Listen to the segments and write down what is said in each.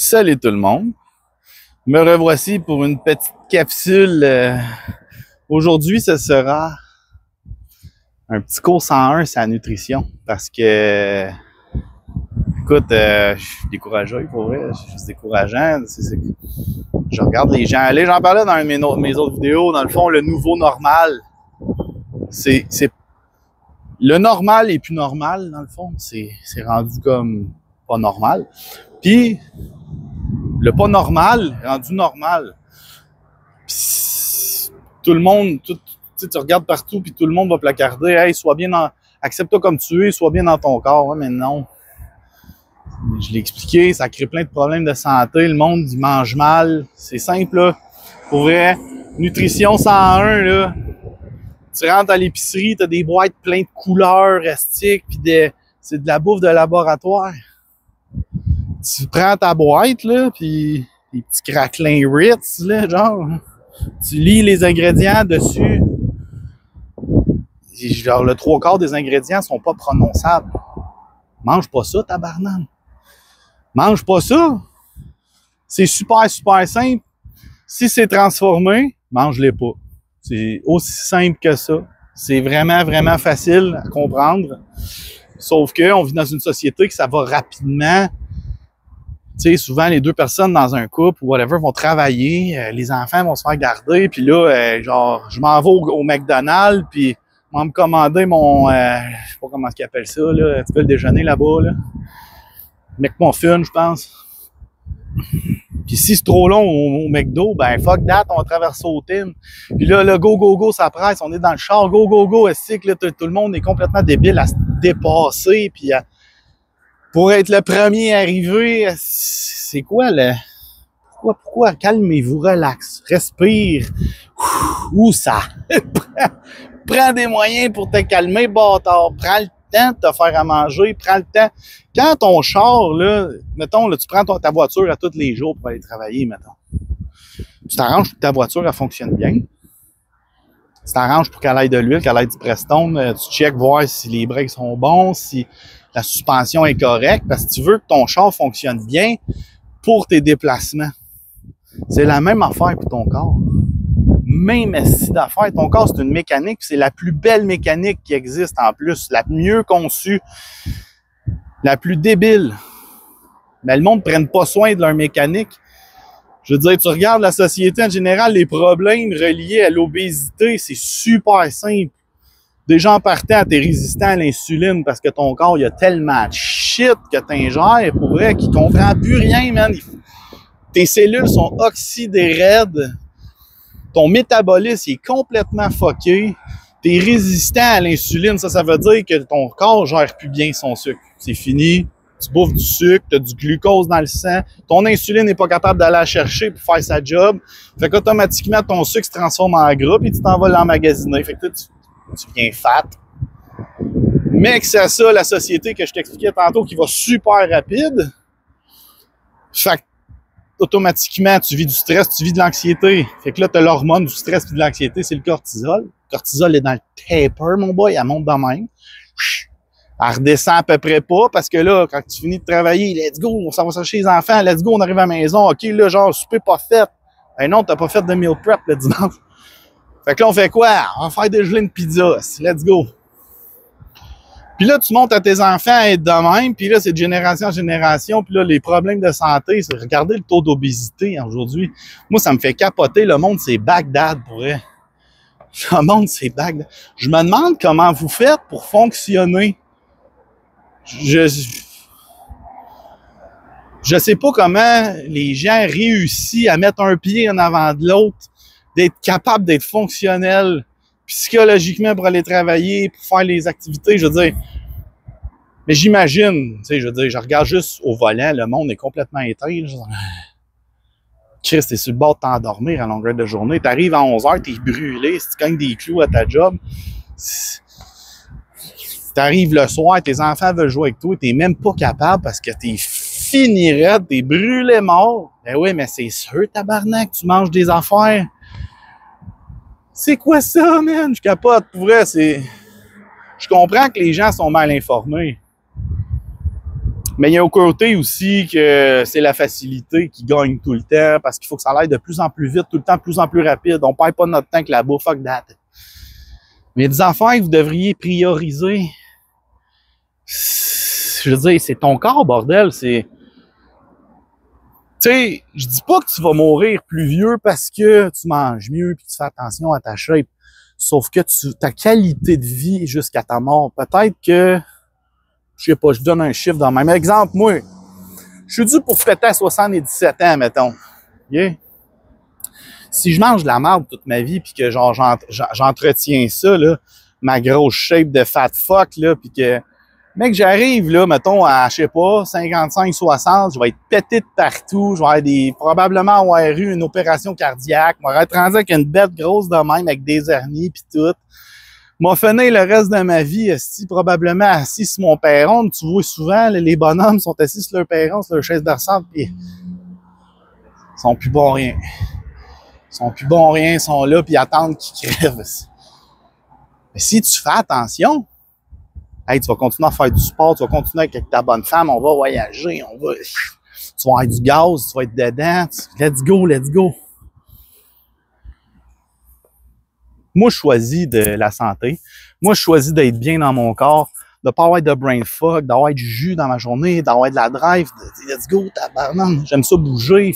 Salut tout le monde. Me revoici pour une petite capsule. Aujourd'hui, ce sera un petit cours 101 sur la nutrition. Parce que, écoute, je suis découragé pour vrai. C'est décourageant. Je regarde les gens aller. J'en parlais dans mes autres vidéos. Dans le fond, le nouveau normal, c'est le normal est plus normal, dans le fond. C'est rendu comme pas normal. Puis, le pas normal est rendu normal. Puis, tout le monde, tu regardes partout, puis tout le monde va placarder. Hey, sois bien accepte-toi comme tu es, sois bien dans ton corps. Ouais, mais non. Je l'ai expliqué, ça crée plein de problèmes de santé. Le monde, il mange mal. C'est simple, là. Pour vrai, nutrition 101, là. Tu rentres à l'épicerie, t'as des boîtes pleines de couleurs, rustiques, puis c'est de la bouffe de laboratoire. Tu prends ta boîte, là, puis les petits craquelins Ritz, là, genre, tu lis les ingrédients dessus. Genre, le 3/4 des ingrédients sont pas prononçables. Mange pas ça, tabarnak. Mange pas ça. C'est super, super simple. Si c'est transformé, mange-les pas. C'est aussi simple que ça. C'est vraiment, vraiment facile à comprendre. Sauf qu'on vit dans une société que ça va rapidement. Tu sais, souvent, les deux personnes dans un couple ou whatever vont travailler, les enfants vont se faire garder, puis là, genre, je m'en vais au McDonald's, puis on va me commander mon, je sais pas comment ils appellent ça, là, tu peux le déjeuner là-bas, là. McMuffin, je pense. Puis si c'est trop long au McDo, ben fuck that, on va traverser au Tim. Puis là, le go, ça presse, on est dans le char, go, est-ce que là, tout le monde est complètement débile à se dépasser, puis pour être le premier arrivé, c'est quoi le... Pourquoi? Calmez-vous, relax, respire. Où ça? Prends des moyens pour te calmer, bâtard. Prends le temps de te faire à manger, prends le temps. Quand ton char, là, mettons, là, tu prends ta voiture à tous les jours pour aller travailler, mettons. Tu t'arranges pour que ta voiture, elle fonctionne bien. Tu t'arranges pour qu'elle aille de l'huile, qu'elle aille du Prestone. Tu checkes voir si les breaks sont bons, si la suspension est correcte, parce que tu veux que ton char fonctionne bien pour tes déplacements. C'est la même affaire pour ton corps. Même si d'affaires, ton corps, c'est une mécanique, c'est la plus belle mécanique qui existe en plus, la mieux conçue, la plus débile. Mais le monde ne prenne pas soin de leur mécanique. Je veux dire, tu regardes la société en général, les problèmes reliés à l'obésité, c'est super simple. Déjà en partant, t'es résistant à l'insuline parce que ton corps, il y a tellement de shit que t'ingères, pour vrai, qu'il comprend plus rien, man. Tes cellules sont oxydées raides. Ton métabolisme est complètement fucké. T'es résistant à l'insuline. Ça veut dire que ton corps gère plus bien son sucre. C'est fini. Tu bouffes du sucre, t'as du glucose dans le sang. Ton insuline n'est pas capable d'aller la chercher pour faire sa job. Fait qu'automatiquement, ton sucre se transforme en gras et tu t'en vas l'emmagasiner. Fait que tu viens fat. Mais que c'est ça, la société que je t'expliquais tantôt, qui va super rapide. Fait que, automatiquement, tu vis du stress, tu vis de l'anxiété. Fait que là, t'as l'hormone du stress et de l'anxiété, c'est le cortisol. Le cortisol est dans le taper, mon boy, elle monte de même. Elle redescend à peu près pas, parce que là, quand tu finis de travailler, let's go, on s'en va chercher les enfants, let's go, on arrive à la maison, ok, là, genre, souper pas fait. Ben non, t'as pas fait de meal prep le dimanche. Fait que là, on fait quoi? On va faire dégeler une pizza. Let's go. Puis là, tu montes à tes enfants à être de même. Puis là, c'est de génération en génération. Puis là, les problèmes de santé, c'est regardez le taux d'obésité aujourd'hui. Moi, ça me fait capoter. Le monde, c'est Bagdad, pour vrai. Le monde, c'est Bagdad. Je me demande comment vous faites pour fonctionner. Je sais pas comment les gens réussissent à mettre un pied en avant de l'autre, d'être capable d'être fonctionnel psychologiquement pour aller travailler, pour faire les activités, je veux dire. Mais j'imagine, tu sais, je veux dire, je regarde juste au volant, le monde est complètement éteint. Chris, t'es sur le bord de t'endormir à longueur de journée. T'arrives à 11h, t'es brûlé, si tu cognes des clous à ta job. T'arrives le soir, tes enfants veulent jouer avec toi, t'es même pas capable parce que t'es fini raide, t'es brûlé mort. Ben oui, mais c'est sûr, tabarnak, tu manges des affaires. C'est quoi ça, man? Je capote. Pour vrai, Je comprends que les gens sont mal informés. Mais il y a un côté aussi que c'est la facilité qui gagne tout le temps parce qu'il faut que ça aille de plus en plus vite, tout le temps de plus en plus rapide. On perd pas notre temps que la bouffe, fuck that. Mais des affaires que vous devriez prioriser. Je veux dire, c'est ton corps, bordel. C'est. Tu sais, je dis pas que tu vas mourir plus vieux parce que tu manges mieux puis tu fais attention à ta shape. Sauf que ta qualité de vie jusqu'à ta mort, peut-être que, je sais pas, je donne un chiffre dans le même exemple. Moi, je suis dû pour fêter à 77 ans, mettons. Yeah. Si je mange de la merde toute ma vie puis que genre j'entretiens ça, là, ma grosse shape de fat fuck, là, puis que, mec, j'arrive, là, mettons, à, je sais pas, 55, 60, je vais être pété de partout, je vais avoir probablement avoir eu une opération cardiaque, je vais être rendu avec une bête grosse de même, avec des hernies pis tout. M'a fini le reste de ma vie, probablement assis sur mon perron. Tu vois souvent, les bonhommes sont assis sur leur perron, sur leur chaise de ressort, pis ils sont plus bons rien. Ils sont plus bons rien, ils sont là, puis ils attendent qu'ils crèvent. Mais si tu fais attention, hey, tu vas continuer à faire du sport, tu vas continuer avec ta bonne femme, on va voyager, tu vas avoir du gaz, tu vas être dedans, let's go, let's go. Moi, je choisis de la santé. Moi, je choisis d'être bien dans mon corps, de pas avoir de brain fog, d'avoir du jus dans ma journée, d'avoir de la drive, de let's go, tabarnak, j'aime ça bouger.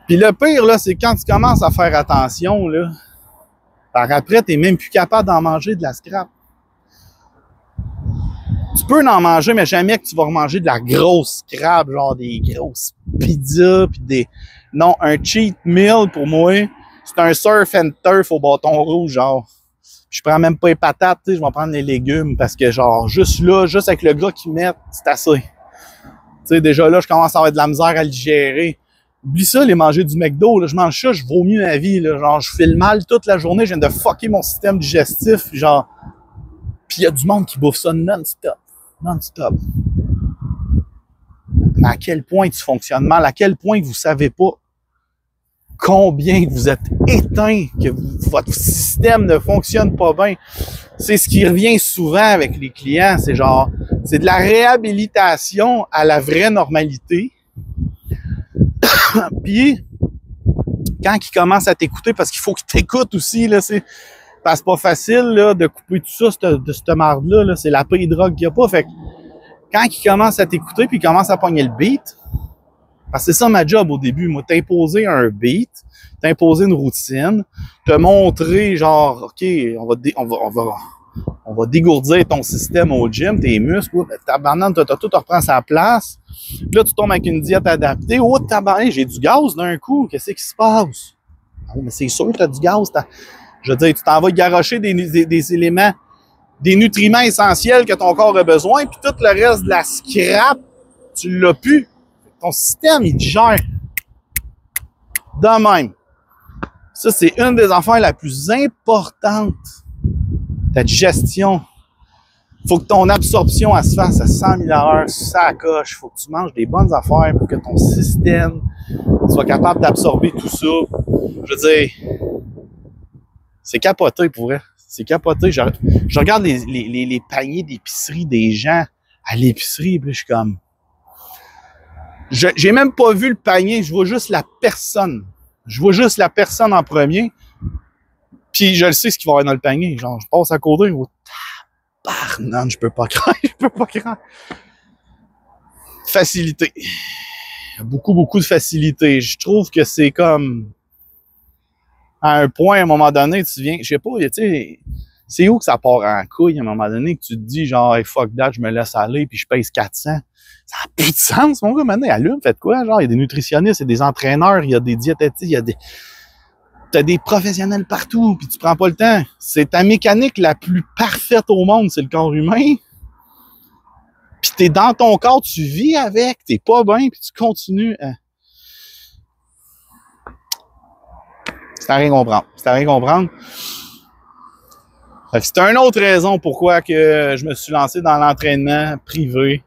Puis le pire, là, c'est quand tu commences à faire attention, là, par après, t'es même plus capable d'en manger de la scrap. Tu peux en manger, mais jamais que tu vas remanger de la grosse scrap, genre des grosses pizzas, puis des... Non, un cheat meal, pour moi, c'est un surf and turf au bâton rouge, genre. Je prends même pas les patates, tu sais, je vais prendre les légumes, parce que, genre, juste là, juste avec le gras qu'ils mettent, c'est assez. Tu sais, déjà là, je commence à avoir de la misère à le digérer. Oublie ça, les manger du McDo, là, je mange ça, je vomis ma vie, là, genre, je file mal toute la journée, je viens de fucker mon système digestif, genre... Puis il y a du monde qui bouffe ça non-stop. Non-stop. Mais à quel point tu fonctionnes mal, à quel point vous savez pas combien vous êtes éteint, que votre système ne fonctionne pas bien. C'est ce qui revient souvent avec les clients, c'est genre, c'est de la réhabilitation à la vraie normalité. Puis, quand ils commencent à t'écouter, parce qu'il faut qu'ils t'écoutent aussi, là, c'est pas facile là, de couper tout ça de cette marde-là. Là. C'est la pire drogue qu'il n'y a pas. Fait que quand ils commencent à t'écouter puis ils commencent à pogner le beat, parce que c'est ça ma job au début, moi, t'imposer un beat, t'imposer une routine, te montrer genre, OK, on va dégourdir ton système au gym, tes muscles, ta banane, tout reprend sa place. Puis là, tu tombes avec une diète adaptée. Oh, tabarnak, j'ai du gaz d'un coup. Qu'est-ce qui se passe? Ah, mais c'est sûr que t'as du gaz. Je veux dire, tu t'en vas garocher des éléments, des nutriments essentiels que ton corps a besoin, puis tout le reste de la scrap, tu l'as plus. Ton système, il digère. De même. Ça, c'est une des affaires la plus importantes. Ta digestion. Faut que ton absorption, elle se fasse à 100 000 à l'heure, ça coche. Faut que tu manges des bonnes affaires pour que ton système soit capable d'absorber tout ça. Je veux dire, c'est capoté pour vrai. C'est capoté. Je regarde les paniers d'épicerie des gens à l'épicerie, puis je suis comme... J'ai même pas vu le panier, je vois juste la personne. Je vois juste la personne en premier, puis je le sais ce qu'il va y avoir dans le panier. Genre, je passe à côté, oh, tabarnak, je peux pas croire, je peux pas croire. Facilité. Beaucoup de facilité. Je trouve que c'est comme... À un point, à un moment donné, tu viens... Je sais pas, tu sais... C'est où que ça part en couille, à un moment donné, que tu te dis, genre, hey, fuck that, je me laisse aller, puis je pèse 400. Ça n'a plus de sens, mon gars, maintenant, allume, faites quoi? Genre, il y a des nutritionnistes, il y a des entraîneurs, il y a des diététiciens, il y a des... T'as des professionnels partout, puis tu prends pas le temps. C'est ta mécanique la plus parfaite au monde, c'est le corps humain. Puis t'es dans ton corps, tu vis avec, t'es pas bien, puis tu continues à... C'est à rien comprendre. C'est à rien comprendre. C'est une autre raison pourquoi que je me suis lancé dans l'entraînement privé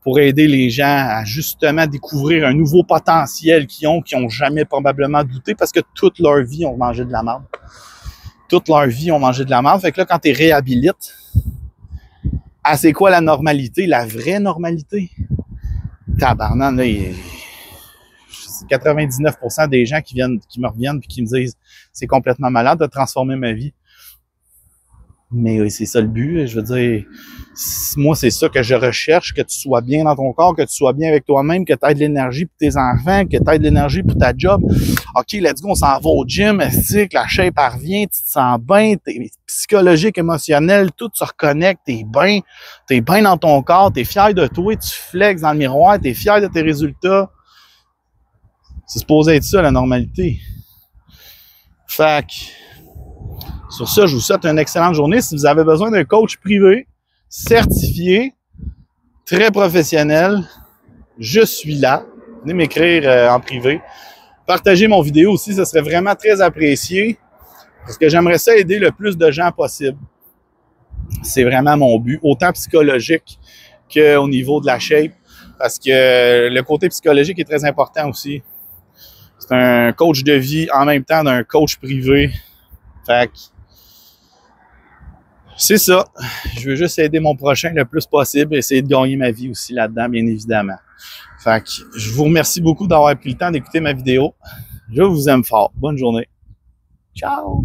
pour aider les gens à justement découvrir un nouveau potentiel qu'ils ont jamais probablement douté parce que toute leur vie, ont mangé de la merde. Toute leur vie, ont mangé de la merde. Fait que là, quand tu réhabilites, Ah, c'est quoi la normalité? La vraie normalité? Tabarnak, là, 99% des gens qui me reviennent et qui me disent c'est complètement malade de transformer ma vie. Mais c'est ça le but. Je veux dire, moi, c'est ça que je recherche, que tu sois bien dans ton corps, que tu sois bien avec toi-même, que tu aies de l'énergie pour tes enfants, que tu aies de l'énergie pour ta job. OK, let's go, on s'en va au gym, que la shape revient, tu te sens bien, t'es psychologique, émotionnel, tout se reconnecte, t'es bien dans ton corps, t'es fier de toi, tu flexes dans le miroir, t'es fier de tes résultats. C'est supposé être ça, la normalité. Fait que, sur ça, je vous souhaite une excellente journée. Si vous avez besoin d'un coach privé, certifié, très professionnel, je suis là. Venez m'écrire en privé. Partagez mon vidéo aussi, ça serait vraiment très apprécié parce que j'aimerais ça aider le plus de gens possible. C'est vraiment mon but, autant psychologique qu'au niveau de la shape, parce que le côté psychologique est très important aussi. C'est un coach de vie en même temps d'un coach privé. Fait que c'est ça. Je veux juste aider mon prochain le plus possible et essayer de gagner ma vie aussi là-dedans, bien évidemment. Fait que je vous remercie beaucoup d'avoir pris le temps d'écouter ma vidéo. Je vous aime fort. Bonne journée. Ciao!